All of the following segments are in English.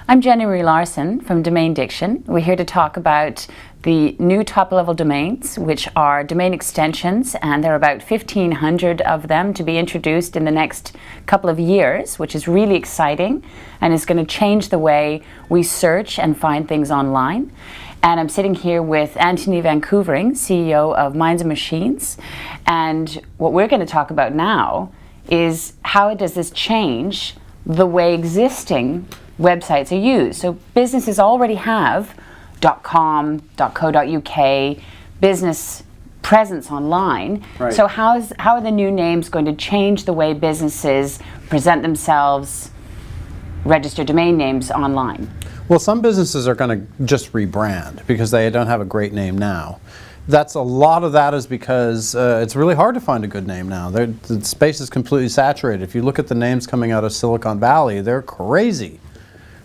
I'm Jennie-Marie Larsen from DomainDiction. We're here to talk about the new top-level domains, which are domain extensions, and there are about 1,500 of them to be introduced in the next couple of years, which is really exciting and is going to change the way we search and find things online. And I'm sitting here with Antony van Couvering, CEO of Minds+Machines, and what we're going to talk about now is how does this change the way existing websites are used. So businesses already have .com, .co.uk, business presence online. Right. So how are the new names going to change the way businesses present themselves, register domain names online? Well, some businesses are going to just rebrand because they don't have a great name now. A lot of that is because it's really hard to find a good name now. The space is completely saturated. If you look at the names coming out of Silicon Valley, they're crazy.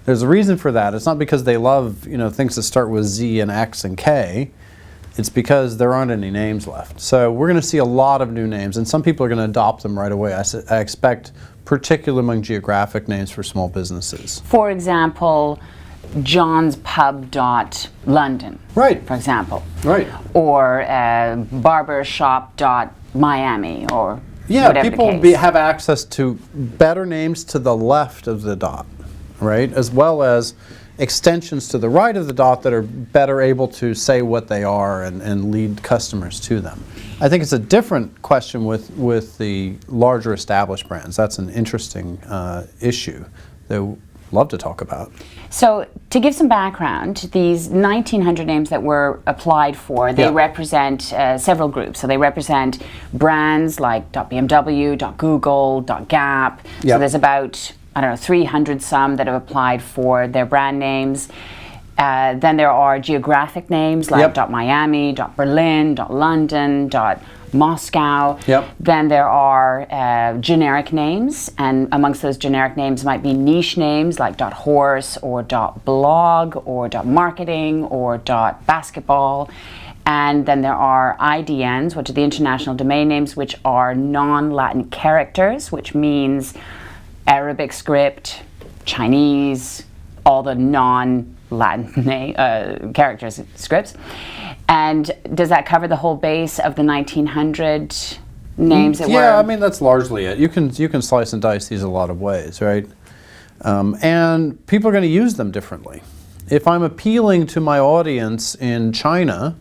There's a reason for that. It's not because they love things that start with Z and X and K. It's because there aren't any names left. So we're going to see a lot of new names, and some people are going to adopt them right away. I expect, particularly among geographic names for small businesses. For example, johnspub.london, right, for example. Right. Or barbershop.miami, or yeah, people have access to better names to the left of the dot, right, as well as extensions to the right of the dot that are better able to say what they are and lead customers to them. I think it's a different question with the larger established brands. That's an interesting issue that love to talk about. So to give some background, these 1,900 names that were applied for, they represent several groups. So they represent brands like .bmw, .google, .gap. So there's about, 300 some that have applied for their brand names. Then there are geographic names like .miami, .berlin, .london, Moscow. Then there are generic names, and amongst those generic names might be niche names like .horse or .blog or .marketing or .basketball. And then there are IDNs, which are the international domain names, which are non-Latin characters, which means Arabic script, Chinese, all the non-Latin characters, scripts. And does that cover the whole base of the 1,900 names that were? Yeah, I mean, that's largely it. You can slice and dice these a lot of ways, right? And people are going to use them differently. If I'm appealing to my audience in China,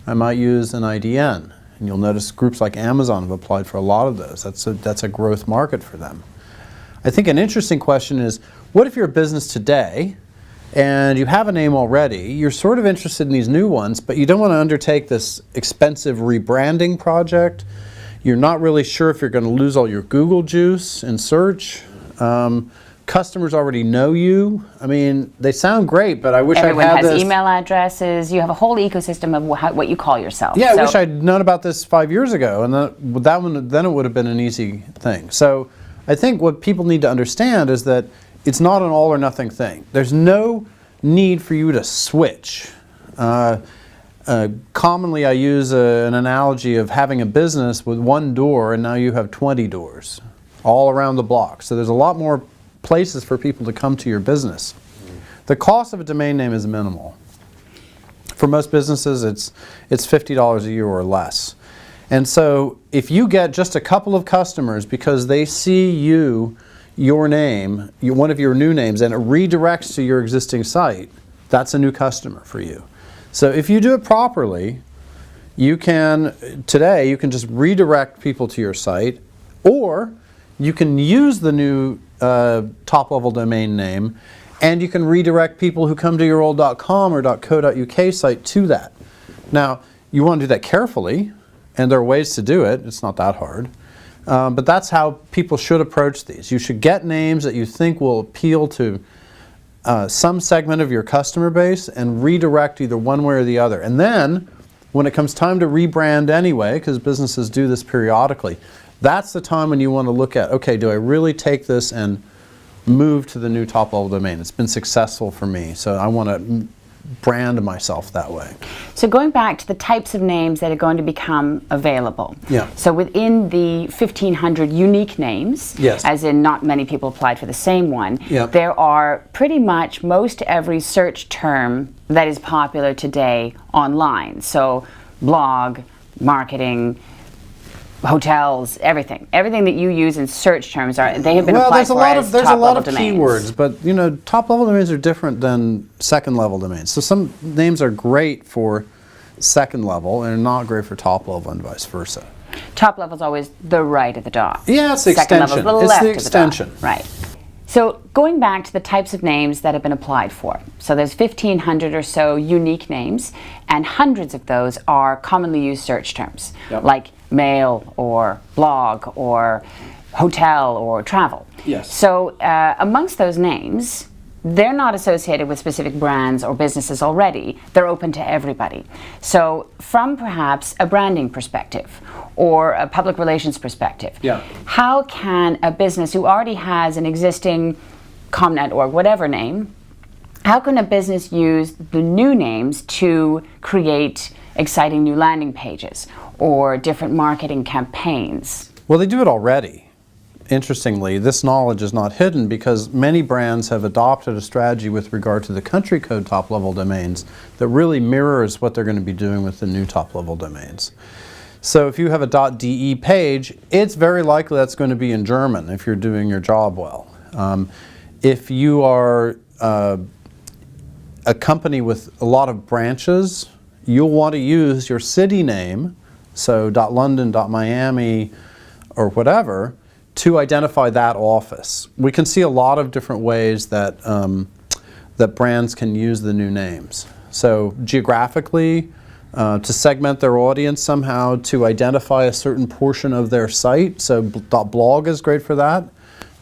I might use an IDN. And you'll notice groups like Amazon have applied for a lot of those. That's a growth market for them. I think an interesting question is, what if you're a business today and you have a name already, you're sort of interested in these new ones, but you don't want to undertake this expensive rebranding project. You're not really sure if you're going to lose all your Google juice in search. Customers already know you. I mean, they sound great, but I wish I had this. Everyone has email addresses. You have a whole ecosystem of what you call yourself. Yeah, I wish I'd known about this 5 years ago, and then it would have been an easy thing. So I think what people need to understand is that it's not an all or nothing thing. There's no need for you to switch. Commonly I use an analogy of having a business with one door and now you have 20 doors all around the block. So there's a lot more places for people to come to your business. The cost of a domain name is minimal. For most businesses it's $50 a year or less. And so if you get just a couple of customers because they see your name, one of your new names, and it redirects to your existing site, that's a new customer for you. So if you do it properly, today you can just redirect people to your site, or you can use the new top-level domain name, and you can redirect people who come to your old .com or .co.uk site to that. Now, you want to do that carefully, and there are ways to do it. It's not that hard. But that's how people should approach these. You should get names that you think will appeal to some segment of your customer base and redirect either one way or the other. And then, when it comes time to rebrand anyway, because businesses do this periodically, that's the time when you want to look at, okay, do I really take this and move to the new top-level domain? It's been successful for me, so I want to brand myself that way. So going back to the types of names that are going to become available. Yeah. So within the 1,500 unique names, yes, as in not many people applied for the same one, yeah, there are pretty much most every search term that is popular today online. So blog, marketing, hotels, everything that you use in search terms they have been applied for as there's a lot of domains. keywords, but you know, top level domains are different than second level domains. So some names are great for second level and not great for top level, and vice versa. Top level is always the right of the dot. Yeah, it's the Second extension. level is the It's left the of the dot. extension. Right. So going back to the types of names that have been applied for. So there's 1,500 or so unique names, and hundreds of those are commonly used search terms, yep, like mail or blog or hotel or travel. Yes. So amongst those names, they're not associated with specific brands or businesses already. They're open to everybody. So from perhaps a branding perspective or a public relations perspective, yeah, how can a business who already has an existing .comnet or whatever name, how can a business use the new names to create exciting new landing pages or different marketing campaigns? Well, they do it already. Interestingly, this knowledge is not hidden because many brands have adopted a strategy with regard to the country code top-level domains that really mirrors what they're going to be doing with the new top-level domains. So if you have a .de page, it's very likely that's going to be in German if you're doing your job well. If you are a company with a lot of branches, you'll want to use your city name, so .London, .Miami, or whatever, to identify that office. We can see a lot of different ways that, that brands can use the new names. So geographically, to segment their audience somehow, to identify a certain portion of their site. So .blog is great for that.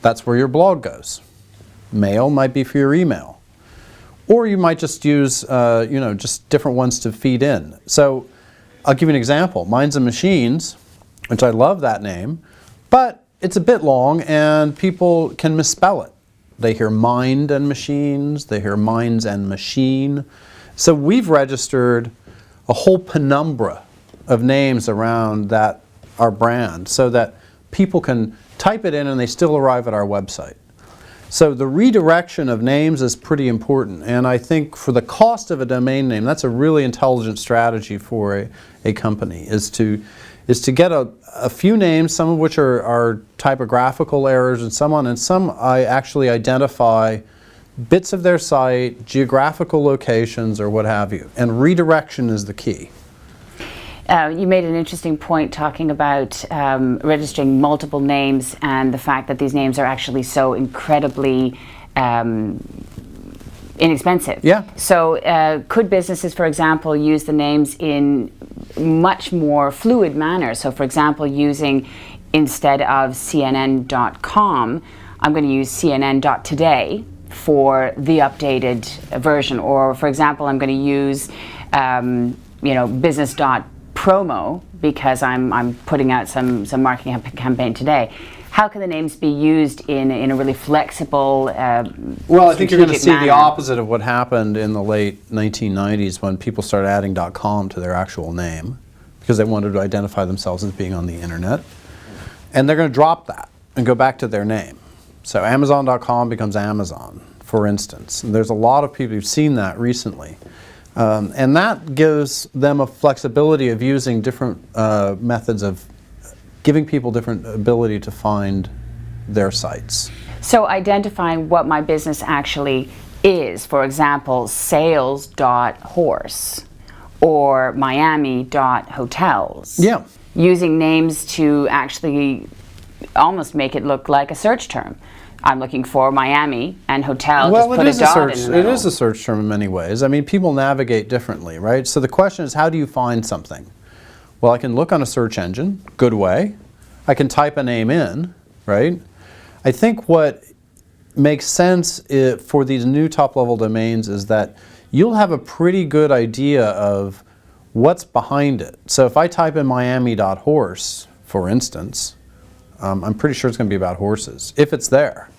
That's where your blog goes. Mail might be for your email. Or you might just use you know, just different ones to feed in. So I'll give you an example. Minds+Machines, which I love that name, but it's a bit long and people can misspell it. They hear mind and machines, they hear minds and machine. So we've registered a whole penumbra of names around that, our brand, so that people can type it in and they still arrive at our website. So the redirection of names is pretty important, and I think for the cost of a domain name, that's a really intelligent strategy for a company, is to get a few names, some of which are typographical errors and so on, and some I actually identify bits of their site, geographical locations, or what have you. And redirection is the key. You made an interesting point talking about registering multiple names and the fact that these names are actually so incredibly inexpensive. Yeah. So could businesses, for example, use the names in much more fluid manner? So for example, using, instead of CNN.com, I'm going to use CNN.today for the updated version. Or for example, I'm going to use you know, business.promo because I'm putting out some marketing campaign today. How can the names be used in a really flexible, well, I think you're going to see manner? the opposite of what happened in the late 1990s when people started adding .com to their actual name because they wanted to identify themselves as being on the internet. And they're going to drop that and go back to their name. So Amazon.com becomes Amazon, for instance. And there's a lot of people who've seen that recently. And that gives them a flexibility of using different methods of giving people different ability to find their sites. So identifying what my business actually is, for example, sales.horse or Miami.hotels. Yeah. Using names to actually almost make it look like a search term. I'm looking for Miami and hotel, well, just put a dot in the middle. It is a search term in many ways. I mean, people navigate differently, right? So the question is, how do you find something? Well, I can look on a search engine, good way. I can type a name in, right? I think what makes sense for these new top-level domains is that you'll have a pretty good idea of what's behind it. So if I type in miami.horse, for instance, I'm pretty sure it's going to be about horses, if it's there.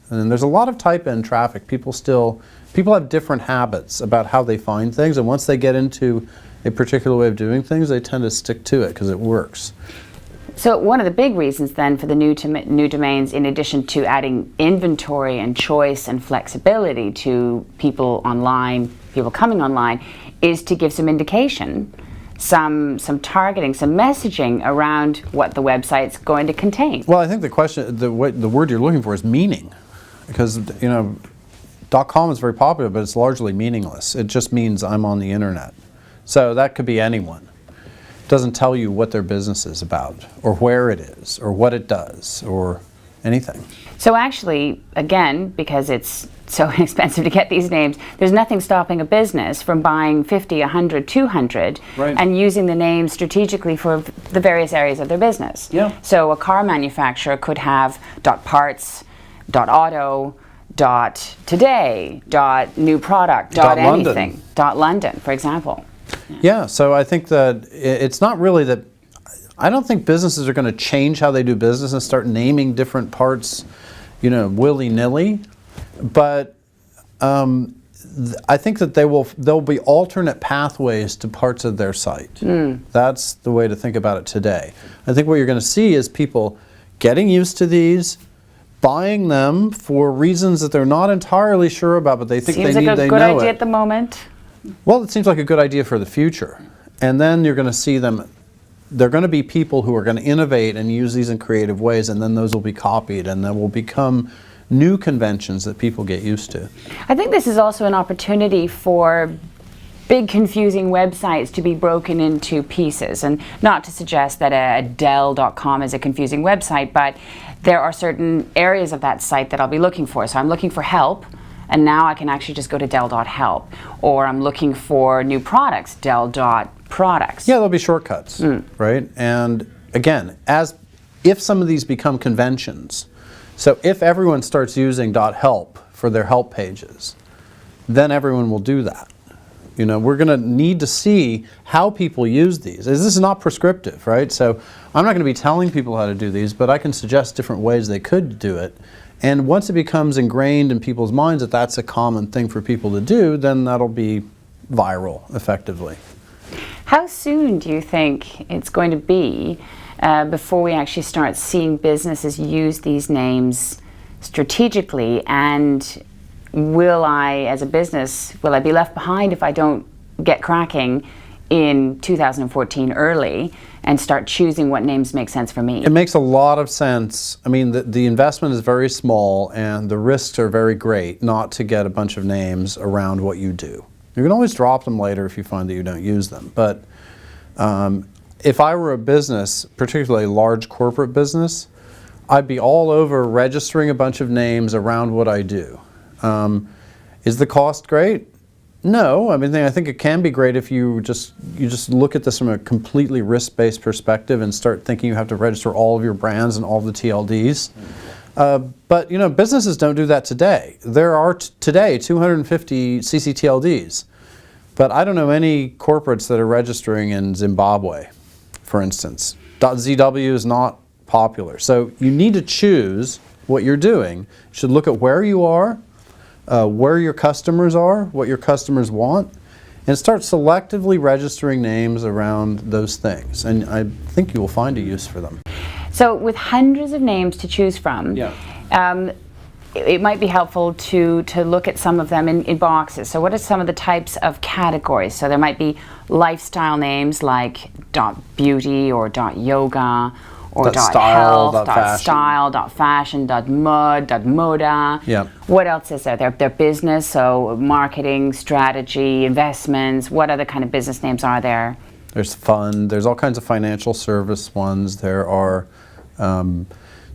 And there's a lot of type-in traffic. People still People have different habits about how they find things, and once they get into a particular way of doing things, they tend to stick to it because it works. So one of the big reasons then for the new domains, in addition to adding inventory and choice and flexibility to people online, people coming online, is to give some indication, some targeting, some messaging around what the website's going to contain. Well, I think the question, the word you're looking for is meaning, because .com is very popular, but it's largely meaningless. It just means I'm on the internet. So that could be anyone. It doesn't tell you what their business is about, or where it is, or what it does, or anything. So actually, again, because it's so expensive to get these names, there's nothing stopping a business from buying 50, 100, 200 right. and using the name strategically for the various areas of their business. Yeah. So a car manufacturer could have .parts, .auto, .today, .new product, .anything, .London, for example. Yeah, so I think that it's not really that, I don't think businesses are going to change how they do business and start naming different parts, willy-nilly, but I think that there'll be alternate pathways to parts of their site. That's the way to think about it today. I think what you're going to see is people getting used to these, buying them for reasons that they're not entirely sure about, but they think Seems they like know it. a good idea at the moment. Well, it seems like a good idea for the future. And then you're going to see them, they're going to be people who are going to innovate and use these in creative ways, and then those will be copied, and then will become new conventions that people get used to. I think this is also an opportunity for big confusing websites to be broken into pieces, and not to suggest that a Dell.com is a confusing website, but there are certain areas of that site that I'll be looking for. So I'm looking for help, and now I can actually just go to Dell.help. Or I'm looking for new products, Dell.products. Yeah, there'll be shortcuts, right? And again, if some of these become conventions, so if everyone starts using .help for their help pages, then everyone will do that. We're going to need to see how people use these. This is not prescriptive, right? So I'm not going to be telling people how to do these, but I can suggest different ways they could do it. And once it becomes ingrained in people's minds that that's a common thing for people to do, then that'll be viral, effectively. How soon do you think it's going to be before we actually start seeing businesses use these names strategically, and will I, as a business, will I be left behind if I don't get cracking in 2014 early and start choosing what names make sense for me? It makes a lot of sense. I mean, the investment is very small and the risks are very great not to get a bunch of names around what you do. You can always drop them later if you find that you don't use them. But if I were a business, particularly a large corporate business, I'd be all over registering a bunch of names around what I do. Is the cost great? No. I mean, I think it can be great if you just look at this from a completely risk-based perspective and start thinking you have to register all of your brands and all the TLDs. But businesses don't do that today. There are today 250 ccTLDs, but I don't know any corporates that are registering in Zimbabwe, for instance. .zw is not popular. So you need to choose what you're doing. You should look at where you are, where your customers are, what your customers want, and start selectively registering names around those things. And I think you will find a use for them. So with hundreds of names to choose from, it might be helpful to look at some of them in boxes. So what are some of the types of categories? So there might be lifestyle names like .beauty or .yoga, or .health, .fashion, .mud, .moda. Yeah. What else is there? Their business, so marketing, strategy, investments. What other kind of business names are there? There's fund. There's all kinds of financial service ones. There are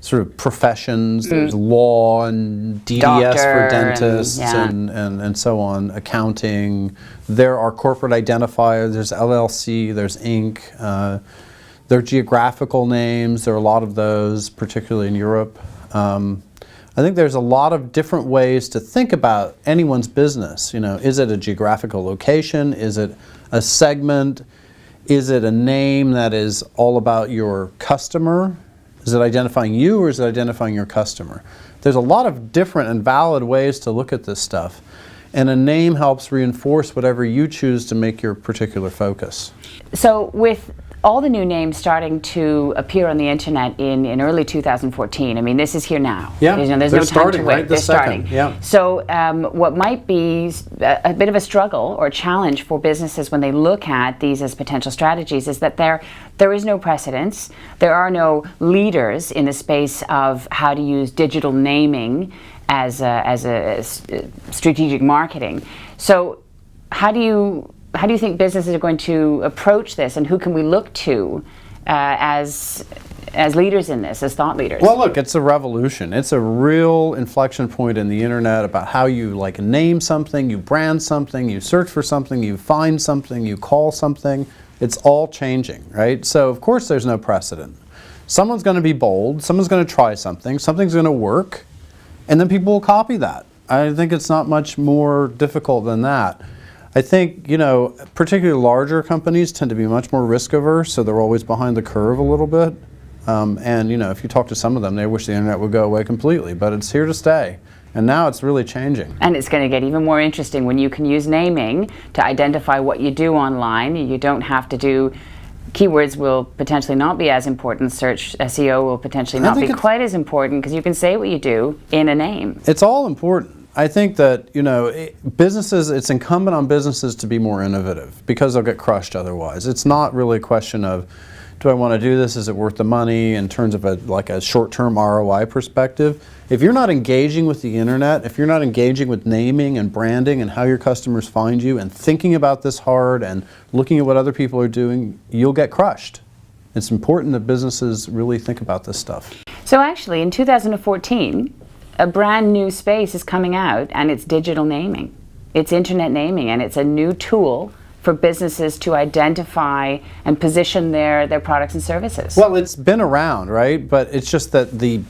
sort of professions. There's law and DDS Doctor for dentists and so on. Accounting. There are corporate identifiers. There's LLC. There's Inc. There are geographical names. There are a lot of those, particularly in Europe. I think there's a lot of different ways to think about anyone's business. Is it a geographical location? Is it a segment? Is it a name that is all about your customer? Is it identifying you, or is it identifying your customer? There's a lot of different and valid ways to look at this stuff. and a name helps reinforce whatever you choose to make your particular focus. So with all the new names starting to appear on the internet in early 2014, I mean, this is here now. Yeah, there's they're no time starting, to wait. right? They're This second, starting. yeah. So what might be a bit of a struggle or challenge for businesses when they look at these as potential strategies is that there is no precedence. There are no leaders in the space of how to use digital naming as a strategic marketing. So how do you think businesses are going to approach this, and who can we look to as leaders in this, as thought leaders? Well, look, it's a revolution. It's a real inflection point in the internet about how you name something, you brand something, you search for something, you find something, you call something. It's all changing, right? So of course there's no precedent. Someone's going to be bold, someone's going to try something, something's going to work, and then people will copy that. I think it's not much more difficult than that. I think, particularly larger companies tend to be much more risk averse, so they're always behind the curve a little bit. And if you talk to some of them, they wish the internet would go away completely, but it's here to stay. And now it's really changing. And it's going to get even more interesting when you can use naming to identify what you do online. You don't have to do keywords will potentially not be as important. Search SEO will potentially not be quite as important because you can say what you do in a name. It's all important. I think that, businesses, it's incumbent on businesses to be more innovative because they'll get crushed otherwise. It's not really a question of, do I want to do this? Is it worth the money in terms of a short-term ROI perspective? If you're not engaging with the internet, if you're not engaging with naming and branding and how your customers find you and thinking about this hard and looking at what other people are doing, you'll get crushed. It's important that businesses really think about this stuff. So actually, in 2014, a brand new space is coming out, and it's digital naming. It's internet naming, and it's a new tool for businesses to identify and position their products and services. Well, it's been around, right? But it's just that the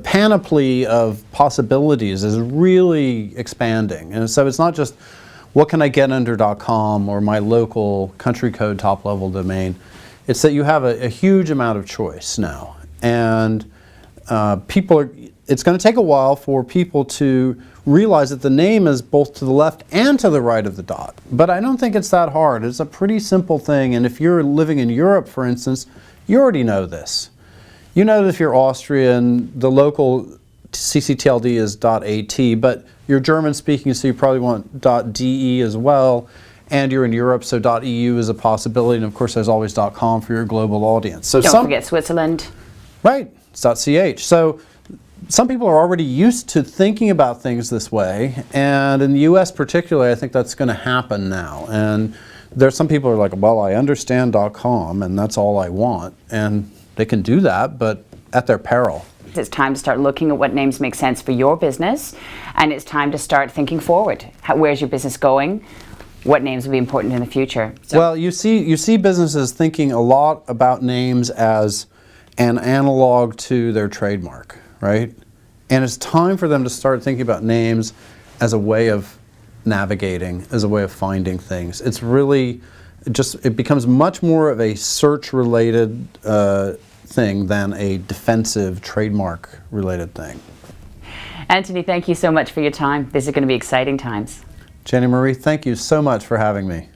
panoply of possibilities is really expanding. And so it's not just what can I get under .com or my local country code top level domain. It's that you have a huge amount of choice now. And it's going to take a while for people to realize that the name is both to the left and to the right of the dot. But I don't think it's that hard. It's a pretty simple thing, and if you're living in Europe, for instance, you already know this. You know that if you're Austrian, the local ccTLD is .at, but you're German speaking, so you probably want .de as well, and you're in Europe, so .eu is a possibility, and of course there's always .com for your global audience. So don't forget Switzerland. Right, it's .ch. So some people are already used to thinking about things this way, and in the US particularly, I think that's going to happen now. And there's some people who are like, well, I understand .com, and that's all I want. And they can do that, but at their peril. It's time to start looking at what names make sense for your business, and it's time to start thinking forward. Where's your business going? What names will be important in the future? So. Well, you see businesses thinking a lot about names as an analog to their trademark, right? And it's time for them to start thinking about names as a way of navigating, as a way of finding things. It's really it becomes much more of a search-related thing than a defensive trademark-related thing. Antony, thank you so much for your time. This is going to be exciting times. Jennie-Marie, thank you so much for having me.